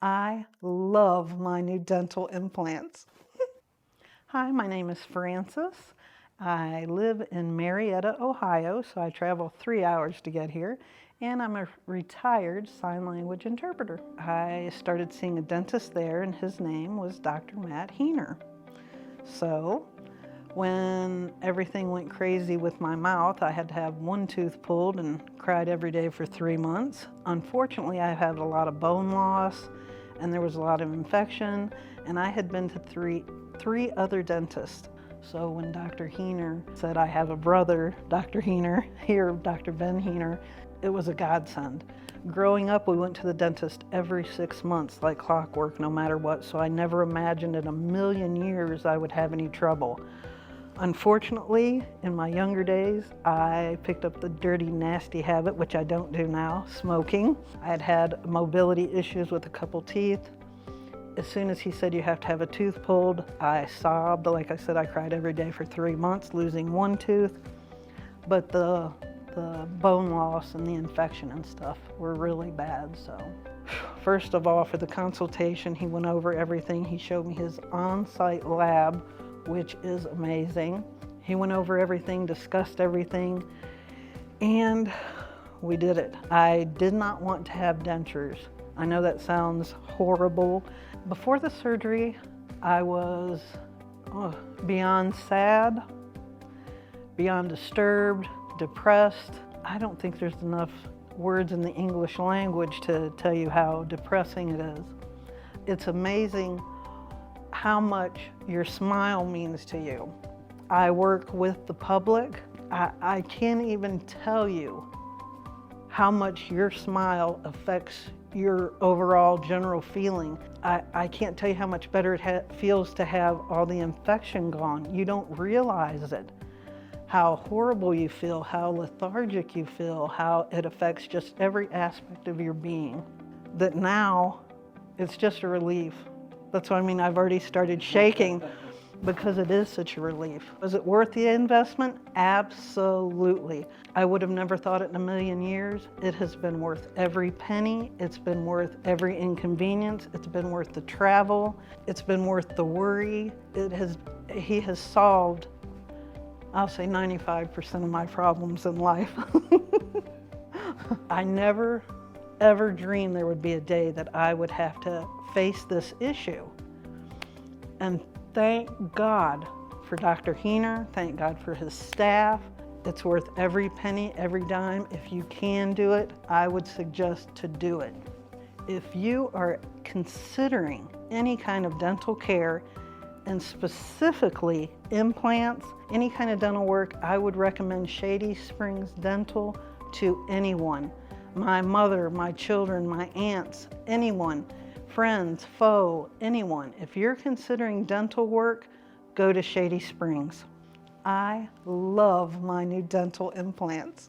I love my new dental implants. Hi, my name is Frances. I live in Marietta, Ohio, so I travel 3 hours to get here, and I'm a retired sign language interpreter. I started seeing a dentist there, and his name was Dr. Heiner. So when everything went crazy with my mouth, I had to have one tooth pulled and cried every day for 3 months. Unfortunately, I had a lot of bone loss and there was a lot of infection, and I had been to three other dentists. So when Dr. Heiner said I have a brother, Dr. Heiner, here, Dr. Ben Heiner, it was a godsend. Growing up, we went to the dentist every 6 months like clockwork, no matter what, so I never imagined in a million years I would have any trouble. Unfortunately, in my younger days, I picked up the dirty, nasty habit, which I don't do now, smoking. I had had mobility issues with a couple teeth. As soon as he said you have to have a tooth pulled, I sobbed. Like I said, I cried every day for 3 months, losing one tooth. But the bone loss and the infection and stuff were really bad. So first of all, for the consultation, he went over everything. He showed me his on-site lab, which is amazing. He went over everything, discussed everything, and we did it. I did not want to have dentures. I know that sounds horrible. Before the surgery, I was beyond sad, beyond disturbed, depressed. I don't think there's enough words in the English language to tell you how depressing it is. It's amazing how much your smile means to you. I work with the public. I can't even tell you how much your smile affects your overall general feeling. I can't tell you how much better it feels to have all the infection gone. You don't realize it, how horrible you feel, how lethargic you feel, how it affects just every aspect of your being. That now, it's just a relief. That's what I mean, I've already started shaking because it is such a relief. Was it worth the investment? Absolutely. I would have never thought it in a million years. It has been worth every penny. It's been worth every inconvenience. It's been worth the travel. It's been worth the worry. He has solved, I'll say 95% of my problems in life. I never ever dreamed there would be a day that I would have to face this issue. And thank God for Dr. Heiner, thank God for his staff. It's worth every penny, every dime. If you can do it, I would suggest to do it. If you are considering any kind of dental care, and specifically implants, any kind of dental work, I would recommend Shady Spring Dental to anyone. My mother, my children, my aunts, anyone, friends, foe, anyone. If you're considering dental work, go to Shady Springs. I love my new dental implants.